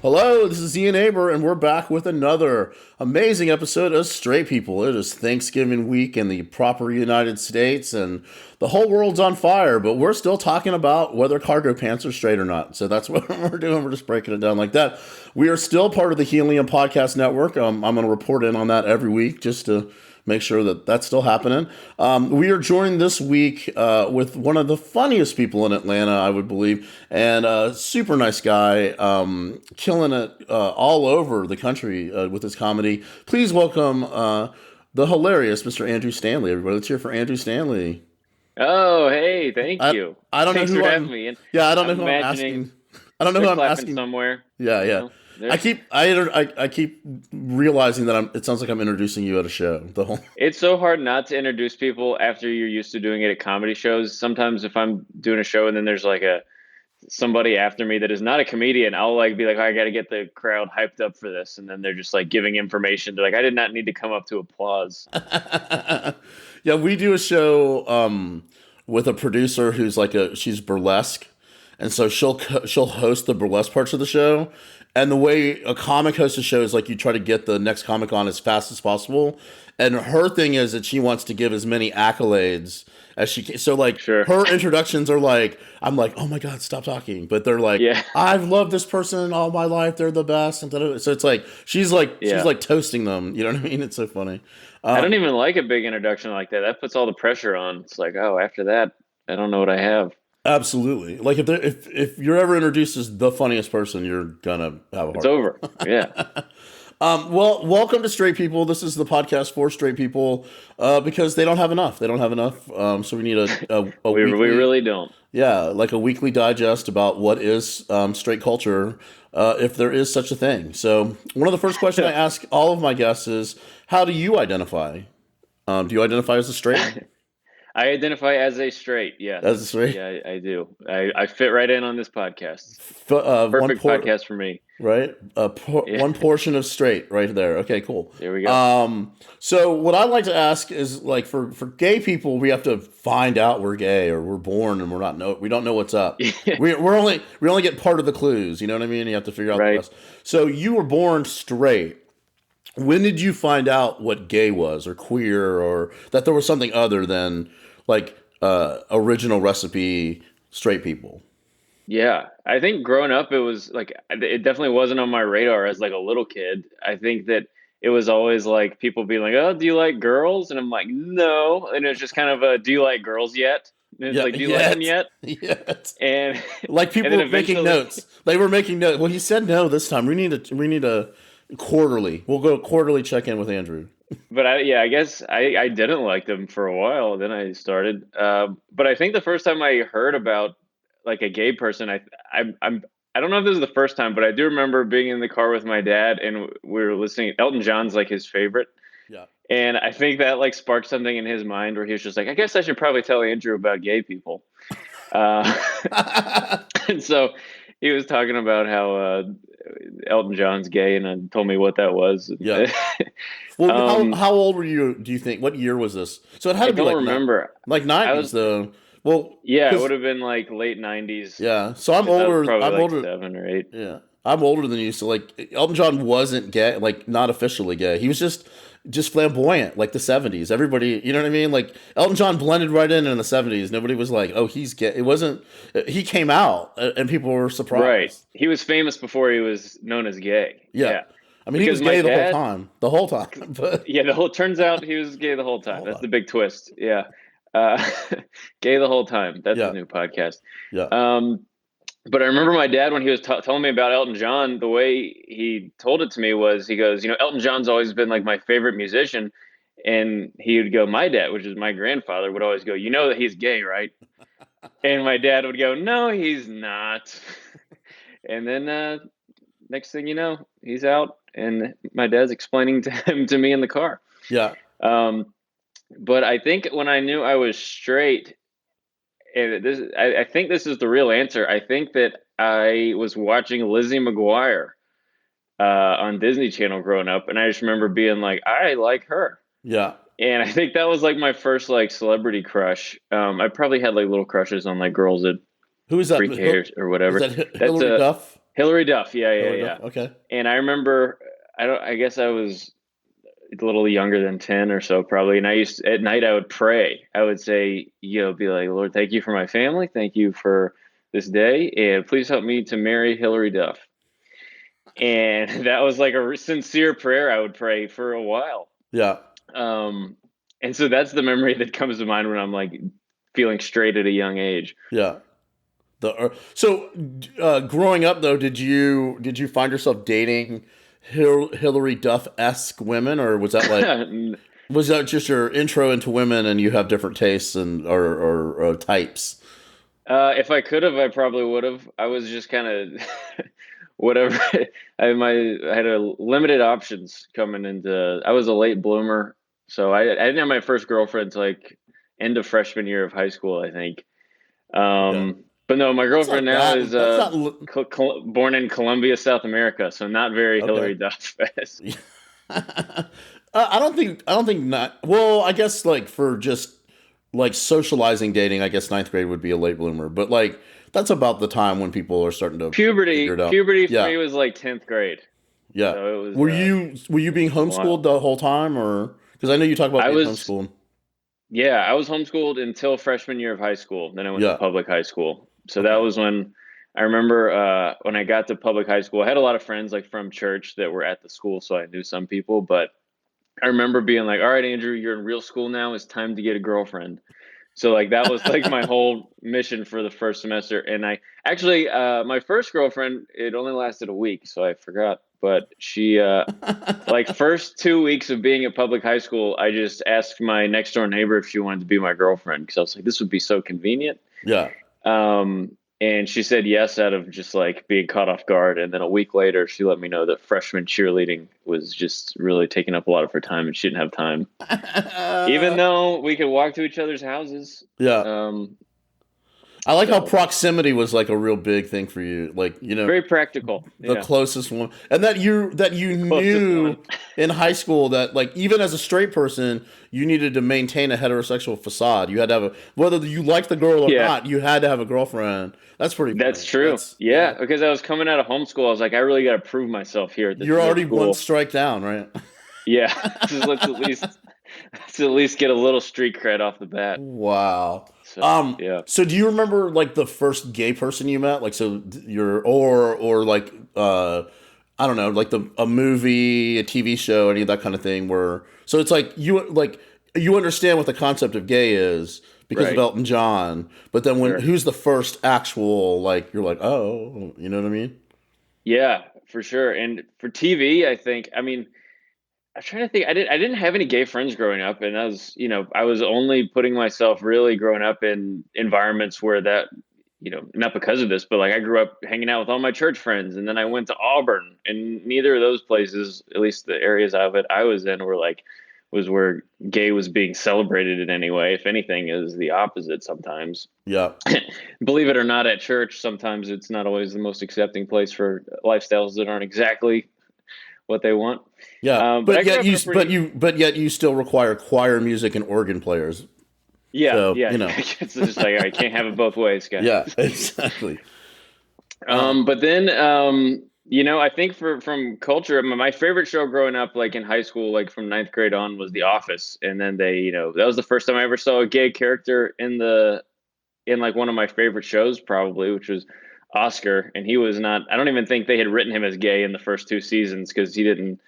Hello, this is Ian Aber, and we're back with another amazing episode of Straight People. It is Thanksgiving week in the proper United States, and the whole world's on fire, but we're still talking about whether cargo pants are straight or not. So that's what we're doing. We're just breaking it down like that. We are still part of the Helium Podcast Network. I'm going to report in on that every week just to make sure that that's still happening. We are joined this week with one of the funniest people in Atlanta, I would believe, and a super nice guy, killing it all over the country with his comedy. Please welcome the hilarious Mr. Andrew Stanley. Everybody, let's hear for Andrew Stanley. Oh, hey, thank you. I don't Thanks know who for I'm. having me. Yeah, I don't know I'm who I'm asking. I don't know they're who I'm clapping asking. somewhere. Yeah, you yeah. know, I keep realizing that it sounds like I'm introducing you at a show. The whole. It's so hard not to introduce people after you're used to doing it at comedy shows. Sometimes if I'm doing a show and then there's like somebody after me that is not a comedian, I'll like be like, oh, I got to get the crowd hyped up for this, and then they're just like giving information. They're like, I did not need to come up to applause. Yeah, we do a show with a producer who's she's burlesque, and so she'll host the burlesque parts of the show. And the way a comic hosts a show is like you try to get the next comic on as fast as possible. And her thing is that she wants to give as many accolades as she can. So like Sure. her introductions are like, I'm like, oh my God, stop talking. But they're like, Yeah. I've loved this person all my life. They're the best. And da-da-da. So it's like, she's Yeah. like toasting them. You know what I mean? It's so funny. I don't even like a big introduction like that. That puts all the pressure on. It's like, oh, after that, I don't know what I have. Absolutely. Like if you're ever introduced as the funniest person, you're gonna have a hard It's over. Yeah. Well, welcome to Straight People. This is the podcast for straight people because they don't have enough. They don't have enough. So we need a We really don't. yeah, like a weekly digest about what is straight culture, if there is such a thing. So one of the first questions I ask all of my guests is, how do you identify? Do you identify as a straight? I identify as a straight. Yeah. As a straight? Yeah, I do. I fit right in on this podcast. Perfect Podcast for me. Right? Yeah. One portion of straight right there. Okay, cool. There we go. So what I'd like to ask is, like, for gay people, we have to find out we're gay, or we're born and we don't know what's up. we only get part of the clues, you know what I mean? You have to figure out the rest. So you were born straight. When did you find out what gay was, or queer, or that there was something other than like original recipe straight people? Yeah, I think growing up, it was like, it definitely wasn't on my radar as like a little kid. I think that it was always like people being like, oh, do you like girls? And I'm like, no. And it's just kind of a, do you like girls yet? And it's like, do you like them yet? Yet. And like people were making notes. They were making notes. Well, he said no this time. We need a quarterly. We'll go quarterly check in with Andrew. But I guess I didn't like them for a while. Then I started. But I think the first time I heard about like a gay person, I don't know if this is the first time, but I do remember being in the car with my dad and we were listening. Elton John's like his favorite. Yeah. And I think that like sparked something in his mind where he was just like, I guess I should probably tell Andrew about gay people. And so he was talking about how Elton John's gay, and told me what that was. Yeah. Well, how old were you? Do you think? What year was this? So it had to be like remember. Like 90s though. Well, yeah, it would have been like late 90s. Yeah. So I'm older. I'm like older. 7 or 8. Yeah. I'm older than you. So like Elton John wasn't gay, like not officially gay. He was just flamboyant, like the 70s. Everybody, you know what I mean? Like Elton John blended right in the 70s. Nobody was like, oh, he's gay. It wasn't, he came out and people were surprised. Right. He was famous before he was known as gay. Yeah. I mean, because he was gay the whole time. But yeah, turns out he was gay the whole time. That's the big twist. Yeah. Gay the whole time. That's a new podcast. Yeah. But I remember my dad, when he was telling me about Elton John, the way he told it to me was, he goes, Elton John's always been like my favorite musician. And he would go, my dad, which is my grandfather, would always go, that he's gay, right? And my dad would go, no, he's not. And then next thing you know, he's out and my dad's explaining to me in the car. Yeah. But I think when I knew I was straight, and I think this is the real answer. I think that I was watching Lizzie McGuire on Disney Channel growing up, and I just remember being like, I like her. Yeah. And I think that was like my first like celebrity crush. I probably had like little crushes on like girls at who is that? pre-K or whatever. Is that Hillary Duff? Hillary Duff. Yeah, yeah, Hillary Duff. yeah. Okay. And I remember, I guess I was a little younger than 10 or so probably. And at night, I would pray. I would say, be like, Lord, thank you for my family. Thank you for this day. And please help me to marry Hillary Duff. And that was like a sincere prayer I would pray for a while. Yeah. And so that's the memory that comes to mind when I'm like feeling straight at a young age. Yeah. Growing up though, did you find yourself dating Hillary Duff-esque women, or was that like was that just your intro into women and you have different tastes and or types? If I could have, I probably would have. I was just kind of whatever. I had a limited options coming into. I was a late bloomer, so I didn't have my first girlfriend until like end of freshman year of high school, I think. Okay. But no, my girlfriend now is That's not born in Colombia, South America, so not very okay. Hillary Duff. I don't think not. Well, I guess like for just like socializing dating, I guess ninth grade would be a late bloomer, but like that's about the time when people are starting to figure it out. Puberty for Yeah, me was like 10th grade. yeah. So it was Were you being a while. homeschooled the whole time, or because I know you talk about I being was homeschooled? Yeah, I was homeschooled until freshman year of high school. Then I went to Yeah. public high school. So that Okay. was when I remember when I got to public high school. I had a lot of friends like from church that were at the school, so I knew some people. But I remember being like, "All right, Andrew, you're in real school now. It's time to get a girlfriend." So like that was like my whole mission for the first semester. And I actually my first girlfriend, it only lasted a week, so I forgot. But she like first 2 weeks of being at public high school, I just asked my next door neighbor if she wanted to be my girlfriend because I was like, this would be so convenient. Yeah. And she said yes out of just like being caught off guard. And then a week later, she let me know that freshman cheerleading was just really taking up a lot of her time and she didn't have time, even though we could walk to each other's houses. Yeah. Um, I like how so proximity was like a real big thing for you. Like, very practical. the Yeah. closest one. And that you Closest knew one. in high school that like even as a straight person, you needed to maintain a heterosexual facade. You had to have whether you liked the girl or Yeah. not, you had to have a girlfriend. That's pretty That's funny. true. That's Yeah. Because I was coming out of homeschool. I was like, I really got to prove myself here at this you're new already one school. strike down, right? Yeah. Just let's at least get a little street cred off the bat. Wow. So yeah. So do you remember like the first gay person you met? Like so you're or like I don't know, like a movie, a TV show, any of that kind of thing where so it's like you understand what the concept of gay is because of Right. Elton John, but then Sure. who's the first actual like you're like, "Oh, you know what I mean?" Yeah, for sure. And for TV, I think, I mean, I'm trying to think. I didn't have any gay friends growing up, and I was only putting myself really growing up in environments where that, not because of this, but like I grew up hanging out with all my church friends, and then I went to Auburn, and neither of those places, at least the areas of it I was in, was where gay was being celebrated in any way. If anything, is the opposite sometimes. Yeah. Believe it or not, at church, sometimes it's not always the most accepting place for lifestyles that aren't exactly what they want. Yeah. But I But grew yet up in you a but pretty you but yet you still require choir music and organ players. Yeah, So, yeah. It's just like I can't have it both ways, guys. yeah, exactly. But then I think from culture, my favorite show growing up, like in high school, like from ninth grade on, was The Office, and then that was the first time I ever saw a gay character in like one of my favorite shows, probably, which was Oscar, and he was not. I don't even think they had written him as gay in the first two seasons because he didn't.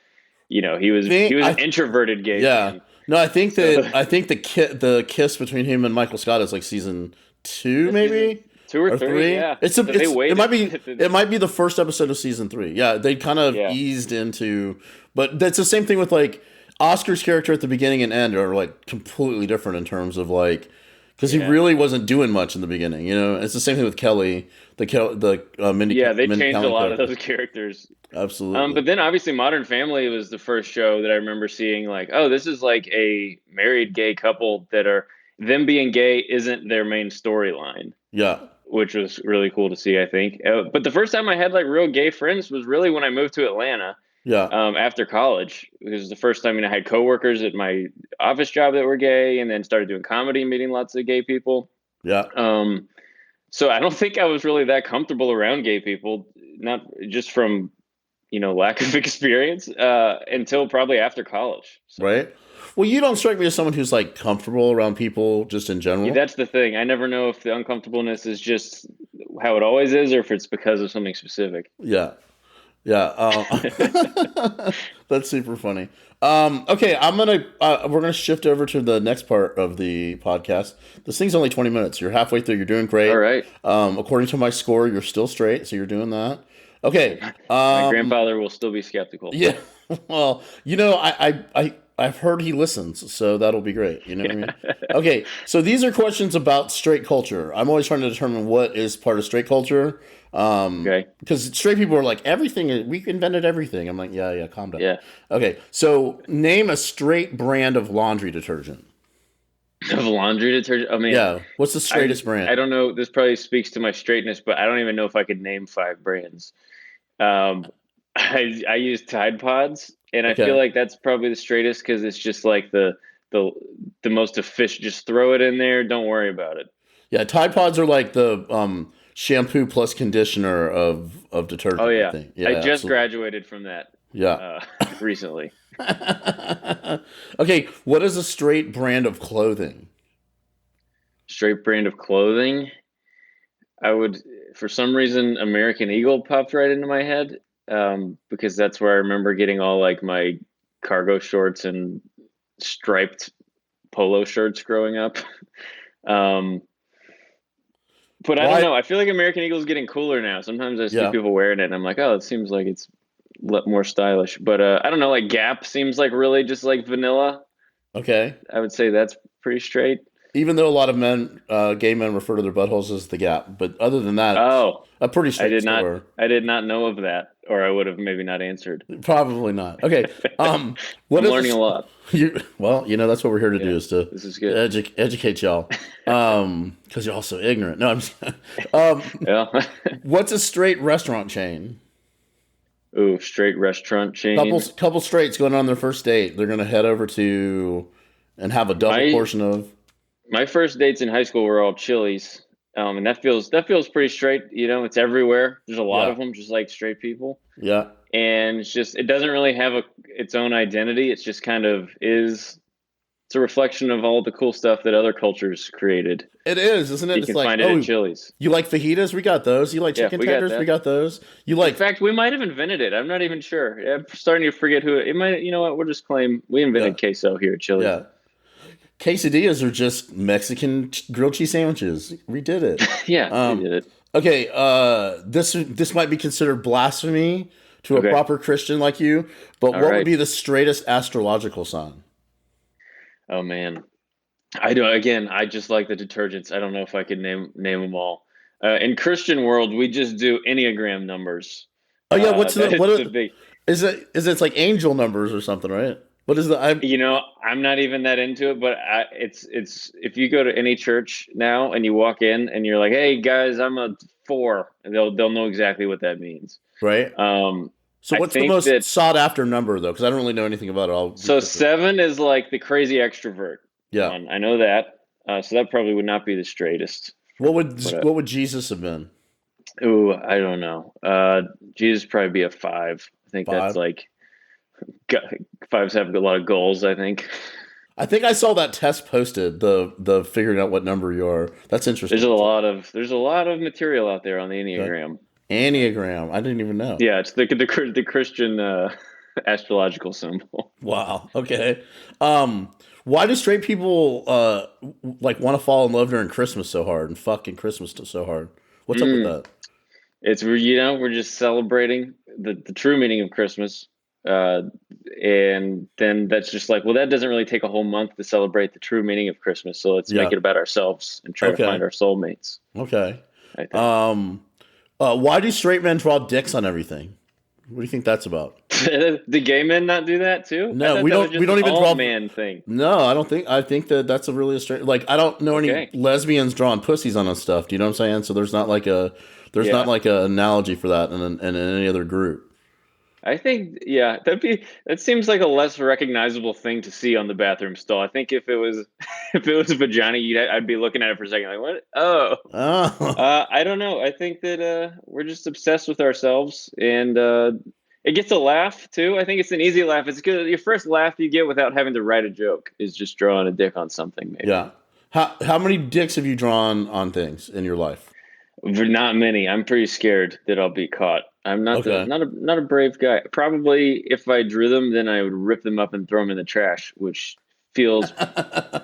He was an introverted gay Yeah. fan. No, I think So that the kiss between him and Michael Scott is like season 2 season maybe two or or three, 3. yeah. It's So they it might waited. be the first episode of season 3. Yeah, they kind of Yeah, eased into but that's the same thing with like Oscar's character at the beginning and end are like completely different in terms of like because he yeah. really wasn't doing much in the beginning, It's the same thing with Kelly, Yeah, they Mindy changed a Kaling lot of character. those characters. Absolutely. But then obviously Modern Family was the first show that I remember seeing like, oh, this is like a married gay couple that are them being gay isn't their main storyline, Yeah. which was really cool to see, I think. But the first time I had like real gay friends was really when I moved to Atlanta Yeah. after college. It was the first time I had coworkers at my office job that were gay, and then started doing comedy, meeting lots of gay people. Yeah. Um, so I don't think I was really that comfortable around gay people not just from, lack of experience, until probably after college. So. Right. Well, you don't strike me as someone who's like comfortable around people just in general. Yeah, that's the thing. I never know if the uncomfortableness is just how it always is, or if it's because of something specific. Yeah. Yeah. That's super funny. Okay, we're gonna shift over to the next part of the podcast. This thing's only 20 minutes. You're halfway through. You're doing great. All right. According to my score, you're still straight, so you're doing that. Okay. My grandfather will still be skeptical. Yeah. Well, I've heard he listens, so that'll be great. You know what I mean? Okay, so these are questions about straight culture. I'm always trying to determine what is part of straight culture. Okay. Because straight people are like, we invented everything. I'm like, yeah, calm down. Yeah. Okay, so name a straight brand of laundry detergent. Of laundry detergent? I mean, yeah. What's the straightest brand? I don't know. This probably speaks to my straightness, but I don't even know if I could name 5 brands. I use Tide Pods, and I feel like that's probably the straightest because it's just like the most efficient. Just throw it in there. Don't worry about it. Yeah, Tide Pods are like the shampoo plus conditioner of detergent. Oh yeah, I think. I just graduated from that. Yeah, recently. Okay, what is a straight brand of clothing? Straight brand of clothing? I would, for some reason, American Eagle popped right into my head, because that's where I remember getting all like my cargo shorts and striped polo shirts growing up. But I don't know. I feel like American Eagle is getting cooler now. Sometimes I see people wearing it, and I'm like, oh, it seems like it's more stylish. But I don't know. Like Gap seems like really just like vanilla. Okay. I would say that's pretty straight. Even though a lot of gay men refer to their buttholes as the Gap, but other than that, a pretty straight store. I did not know of that, or I would have maybe not answered. Probably not. Okay. I'm learning a lot. That's what we're here to do, is to this is good. Educate y'all, because you're all so ignorant. No, I'm just. Yeah. What's a straight restaurant chain? Ooh, straight restaurant chain. Couple straights going on their first date. They're going to head over to and have a double portion of. My first dates in high school were all Chili's, and that feels pretty straight. It's everywhere. There's a lot of them, just like straight people. Yeah. And it doesn't really have its own identity. It's just kind of is. It's a reflection of all the cool stuff that other cultures created. It is, isn't it? You can find it at Chili's. You like fajitas? We got those. You like chicken tenders? We got those. In fact, we might have invented it. I'm not even sure. I'm starting to forget who it might. You know what? We'll just claim we invented queso here at Chili's. Yeah. Quesadillas are just Mexican grilled cheese sandwiches. We did it. Yeah, we did it. Okay, this might be considered blasphemy to a proper Christian like you, but what would be the straightest astrological sign? Oh man, I do. Again, I just like the detergents. I don't know if I could name them all. In Christian world, we just do Enneagram numbers. Oh yeah, is it? It's like angel numbers or something, right? What is I'm not even that into it, but it's if you go to any church now and you walk in and you're like, hey guys, I'm a 4, and they'll know exactly what that means. Right. So what's the most sought after number though? Because I don't really know anything about it. So 7 is like the crazy extrovert. Yeah. I know that. So that probably would not be the straightest. What would Jesus have been? Ooh, I don't know. Jesus would probably be a 5. I think 5? That's like 5s have a lot of goals, I think. I think I saw that test posted, the figuring out what number you are. That's interesting. There's a lot of material out there on the Enneagram. Okay. Enneagram. I didn't even know. Yeah, it's the Christian astrological symbol. Wow. Okay. Why do straight people want to fall in love during Christmas so hard and fucking Christmas so hard? What's up with that? It's we're just celebrating the true meaning of Christmas. And then that's just like, well, that doesn't really take a whole month to celebrate the true meaning of Christmas. So let's make it about ourselves and try to find our soulmates. Okay. I think. Why do straight men draw dicks on everything? What do you think that's about? Do gay men not do that too? No, we don't even draw man thing. No, I don't think. I think that's a really straight. Like, I don't know any lesbians drawing pussies on us stuff. Do you know what I'm saying? So there's not like a analogy for that in any other group. I think, yeah, that seems like a less recognizable thing to see on the bathroom stall. I think if it was if it was a vagina, I'd be looking at it for a second, like, what? Oh, Oh, I don't know. I think that we're just obsessed with ourselves, and it gets a laugh too. I think it's an easy laugh. It's good. Your first laugh you get without having to write a joke is just drawing a dick on something, maybe. yeah. How many dicks have you drawn on things in your life? Not many. I'm pretty scared that I'll be caught. I'm Okay. not a brave guy. Probably if I drew them, then I would rip them up and throw them in the trash, which feels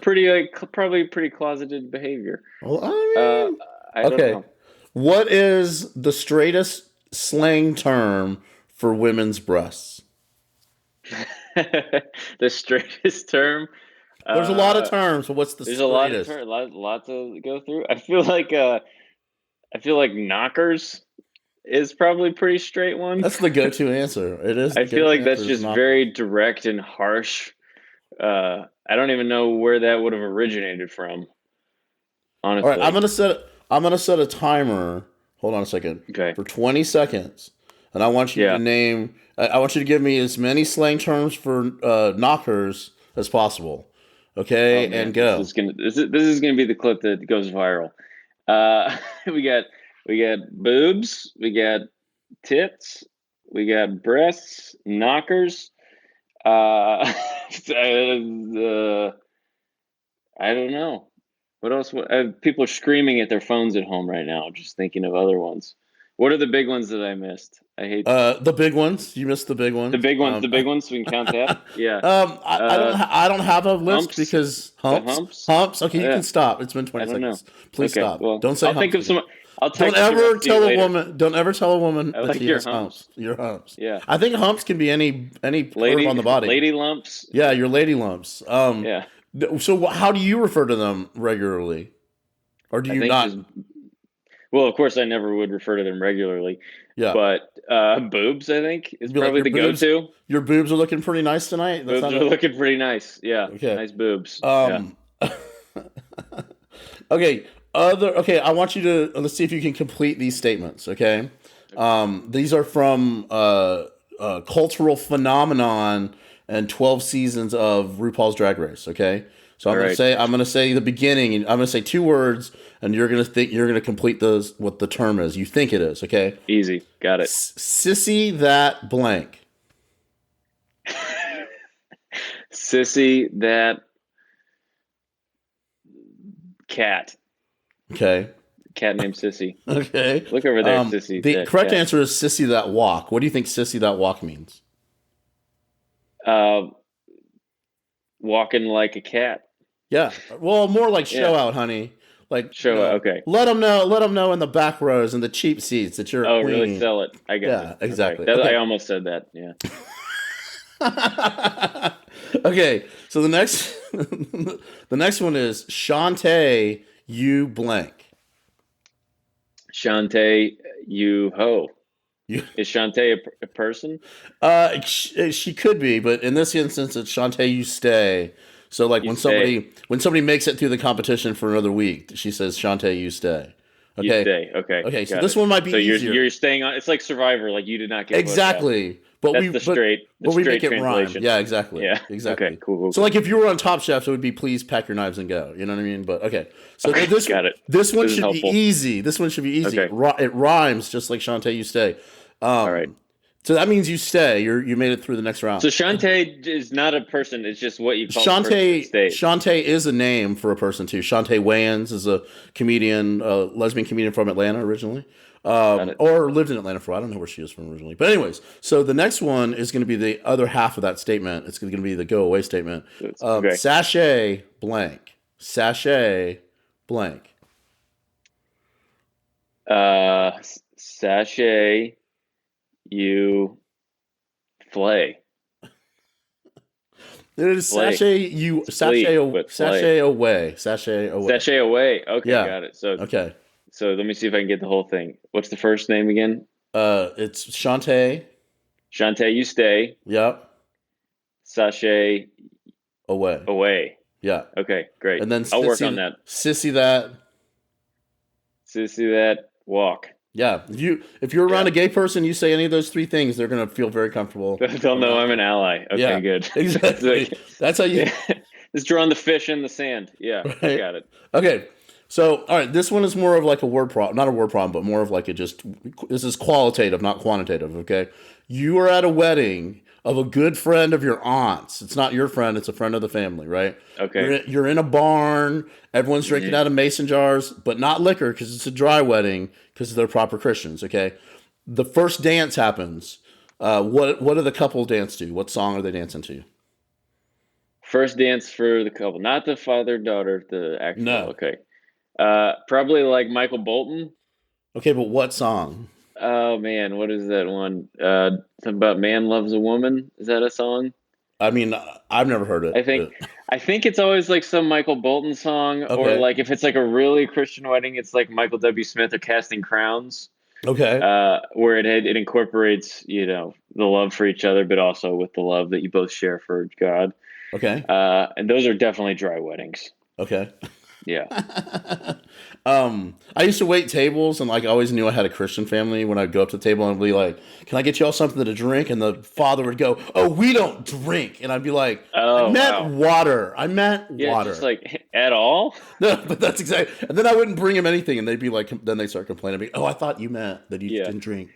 pretty like probably pretty closeted behavior. Well, Uh, I mean, I don't okay. know. What is the straightest slang term for women's breasts? The straightest term. There's a lot of Uh, terms, but what's the there's a lot of straightest? lot to go through. I feel like knockers is probably a pretty straight one. That's the go-to answer. It is I the feel go-to like answer that's is just knockers. very direct and harsh. I don't even know where that would have originated from, All right, honestly. I'm gonna set a timer. Hold on a second Okay. for 20 seconds, and I want you to Yeah. name. I want you to give me as many slang terms for knockers as possible. Oh Okay, and man, go. this is gonna be the clip that goes viral. Uh, we got we got boobs, we got tits, we got breasts, knockers. I don't know. What else? People are screaming at their phones at home right now, just thinking of other ones. What are the big ones that I missed? I hate The big ones. You missed the big the ones. big ones. The big ones. We can count that. Yeah. I don't. Uh, I don't have a list humps. because The humps. humps. Humps. Okay, you Yeah. can stop. It's been I 20 don't know. seconds. Please Okay. stop. Well, Don't say I'll think humps of again. some. I'll Don't text the ever rest to you tell a later. woman. Don't ever tell a woman I that like she your has humps. humps. Your humps. Yeah. I think humps can be any curve on the body. Lady lumps. Yeah, your lady lumps. Yeah. So how do you refer to them regularly, or do I you think not? just well, of course, I never would refer to them regularly, Yeah, but boobs, I think, is you'd be like probably your the boobs. go-to. Your boobs are looking pretty nice tonight. That's Boobs not are a looking pretty nice. Yeah, okay. nice boobs. Yeah. Um, okay. Okay. I want you to let's see if you can complete these statements. Okay. Okay. These are from cultural phenomenon and 12 seasons of RuPaul's Drag Race. Okay. So All right. I'm gonna say the beginning, and I'm gonna say two words, and you're gonna complete those what the term is. You think it is. Okay. Easy. Got it. Sissy that blank. Sissy, that cat. Okay. Cat named Sissy. Okay. Look over there, Sissy, The that correct cat. answer is sissy that walk. What do you think sissy that walk means? Uh, walking like a cat. Yeah. Well, more like Yeah. show out, honey. Like, Show. Okay. let them know in the back rows and the cheap seats that you're a Oh, really queen. sell it. I got it. Yeah, Okay. exactly. I Okay. almost said that. Yeah. Okay. So the next the next one is Shantae you blank. Shantae, you ho. You Is Shantae a person? she could be, but in this instance it's Shantae you stay. So like You stay. when somebody makes it through the competition for another week, she says Shantae you stay. You Okay. stay. Okay. Okay, so Got this it. one might be So easier. you're staying on. It's like Survivor. Like you did not get voted out. Exactly. But That's we the we make straight it rhyme. translation. Yeah, exactly. Yeah. Okay. Exactly. Cool. So like if you were on Top Chef, it would be please pack your knives and go. You know what I mean? But okay. So Okay. Got it. this one This is should be helpful. easy. This one should be easy. Okay. It rhymes just like Shantae you stay. All right. So that means you stay. You made it through the next round. So Shantae is not a person. It's just what you call the person that Shantae stays. Shantae is a name for a person too. Shantae Wayans is a comedian, lesbian comedian from Atlanta originally, it. or lived in Atlanta for. I don't know where she is from originally. But anyways, so the next one is going to be the other half of that statement. It's going to be the go away statement. Okay. Sachet blank. Sachet blank. Sachet, you flay. It is Flay. sachet but sachet away. Sachet away. Sachet away. Okay, Yeah. got it. So Okay. so let me see if I can get the whole thing. What's the first name again? It's Shantae. Shantae, you stay. Yep. Sachet Away. away. Yeah. Okay, great. And then I'll work on that. Sissy that. Sissy that walk. Yeah, if you're around a gay person, you say any of those three things, they're gonna feel very comfortable. They'll know I'm an ally. Okay, Yeah, good. exactly. That's how you. Just drawing the fish in the sand. Yeah, Right? I got it. Okay, so all right, this one is more of like a word problem, not a word problem, but more of like this is qualitative, not quantitative. Okay, you are at a wedding of a good friend of your aunt's. It's not your friend; it's a friend of the family, right? Okay. You're in a barn. Everyone's drinking out of mason jars, but not liquor because it's a dry wedding because they're proper Christians. Okay, the first dance happens. What do the couple dance to? What song are they dancing to? First dance for the couple, not the father-daughter, the actual. No. Okay. Probably like Michael Bolton. Okay, but what song? Oh man, what is that one? Something about man loves a woman. Is that a song? I mean, I've never heard it. I think it's always like some Michael Bolton song, or Okay. like if it's like a really Christian wedding, it's like Michael W. Smith or Casting Crowns. Okay. Where it incorporates, the love for each other, but also with the love that you both share for God. Okay. And those are definitely dry weddings. Okay. Yeah. I used to wait tables, and like I always knew I had a Christian family. When I'd go up to the table and be like, "Can I get y'all something to drink?" and the father would go, "Oh, we don't drink," and I'd be like, "Oh, I meant water. I meant water." Just like at all. No, but that's exactly. And then I wouldn't bring him anything, and they'd be like, then they start complaining. "Oh, I thought you meant that you didn't drink."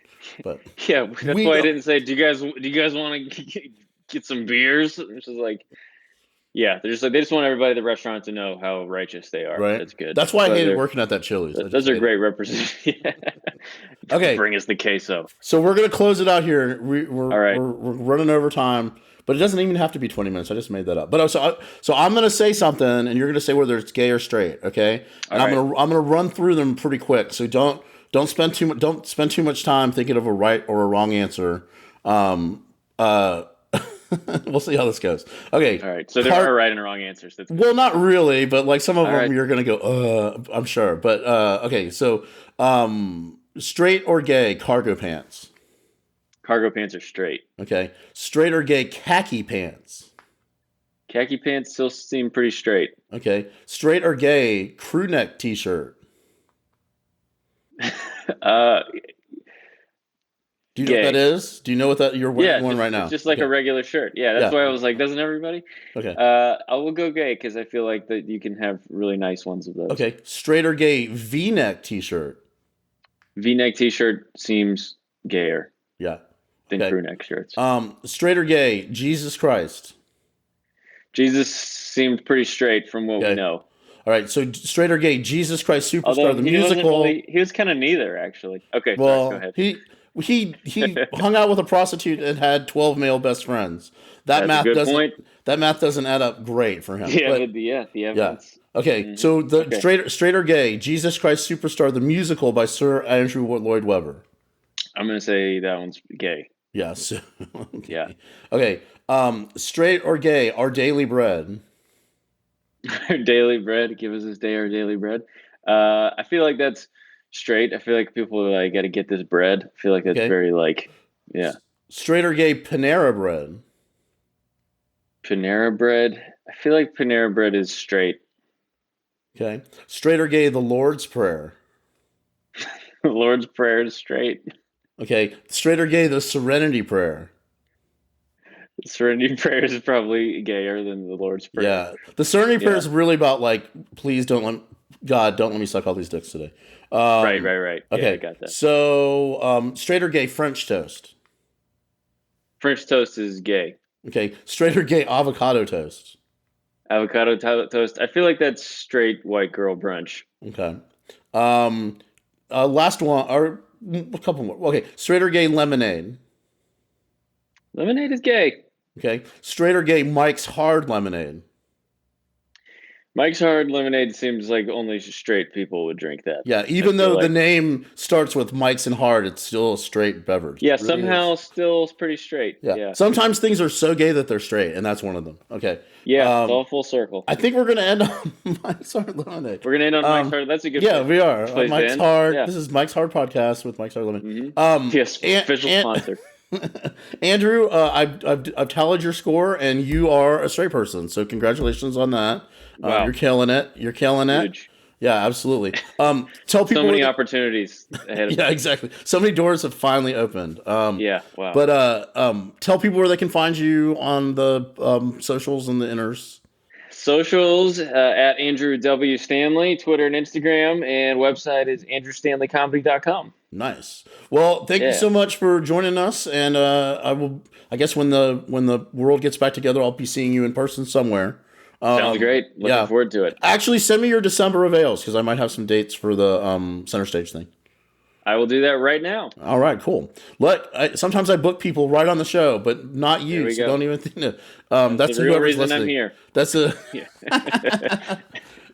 But yeah, that's why I didn't say, "Do you guys want to get some beers?" It's just like. Yeah, they just want everybody at the restaurant to know how righteous they are. Right. That's good. That's why I hated working at that Chili's. Those are great representatives. Okay. Bring us the queso. So we're gonna close it out here. All right. We're running over time, but it doesn't even have to be 20 minutes. I just made that up. But so I'm gonna say something, and you're gonna say whether it's gay or straight. Okay. And I'm gonna run through them pretty quick. So don't spend too much time thinking of a right or a wrong answer. We'll see how this goes. Okay. All right. So there are right and wrong answers. Well, not really, but like some of them you're going to go, I'm sure. But okay. So straight or gay cargo pants? Cargo pants are straight. Okay. Straight or gay khaki pants? Khaki pants still seem pretty straight. Okay. Straight or gay crew neck t-shirt? Do you know what that is? Do you know what that you're wearing one right now? It's just like a regular shirt. Yeah, that's why I was like, doesn't everybody? Okay. I will go gay because I feel like that you can have really nice ones of those. Okay. Straight or gay V-neck t-shirt? V-neck t-shirt seems gayer. Yeah. Than crew neck shirts. Straight or gay Jesus Christ? Jesus seemed pretty straight from what we know. All right, so straight or gay Jesus Christ Superstar, the musical. He was kind of neither, actually. Okay, well, sorry, go ahead. He hung out with a prostitute and had 12 male best friends. That math doesn't add up great for him. Yeah, the evidence. Yeah. Okay, so straight or gay Jesus Christ Superstar, the musical by Sir Andrew Lloyd Webber. I'm gonna say that one's gay. Yes. Okay. Yeah. Okay. Straight or gay, Our Daily Bread. Our daily bread. Give us this day our daily bread. I feel like that's straight. I feel like people are like, got to get this bread. I feel like that's very like, yeah. Straight or gay, Panera Bread. Panera Bread. I feel like Panera Bread is straight. Okay. Straight or gay, the Lord's Prayer. The Lord's Prayer is straight. Okay. Straight or gay, the Serenity Prayer. The Serenity Prayer is probably gayer than the Lord's Prayer. Yeah. The Serenity Prayer is really about like, please don't let me suck all these dicks today. Right. Okay. Yeah, I got that. So, straight or gay, French toast. French toast is gay. Okay. Straight or gay, avocado toast. Avocado toast. I feel like that's straight white girl brunch. Okay. Last one, or a couple more. Okay. Straight or gay, lemonade. Lemonade is gay. Okay. Straight or gay, Mike's Hard Lemonade. Mike's Hard Lemonade seems like only straight people would drink that. Yeah, even though the name starts with Mike's and Hard, it's still a straight beverage. Yeah, really somehow still pretty straight. Yeah. Sometimes things are so gay that they're straight, and that's one of them. Okay. Yeah, it's all full circle. I think we're going to end on Mike's Hard Lemonade. We're going to end on Mike's Hard. That's a good Yeah, we are. Mike's Hard. Yeah. This is Mike's Hard Podcast with Mike's Hard Lemonade. Yes, official sponsor. Andrew, I've tallied your score, and you are a straight person. So congratulations on that. Wow. You're killing it. Huge. Yeah, absolutely. Tell So people where many they, opportunities ahead of yeah, me. exactly. So many doors have finally opened. Yeah, wow. But tell people where they can find you on the socials and the inners. Socials at Andrew W. Stanley, Twitter and Instagram, and website is andrewstanleycomedy.com. Nice. Well, thank you Yeah, so much for joining us, and I will. I guess when the world gets back together, I'll be seeing you in person somewhere. sounds great. Looking Yeah. forward to it. Actually, send me your December avails because I might have some dates for the center stage thing. I will do that right now. All right, cool. Sometimes I book people right on the show, but not There you. we So go. don't even think that. That's That's the real whoever's reason I'm listening. here. That's a. Yeah.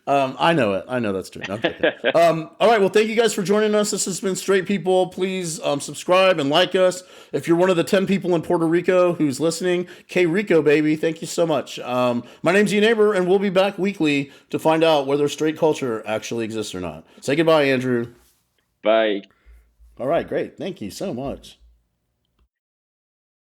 I know it. I know that's true. No, I'm kidding. All right. Well, thank you guys for joining us. This has been Straight People. Please subscribe and like us. If you're one of the 10 people in Puerto Rico who's listening, K Rico, baby, thank you so much. My name's your neighbor, and we'll be back weekly to find out whether straight culture actually exists or not. Say goodbye, Andrew. Bye. All right. Great. Thank you so much.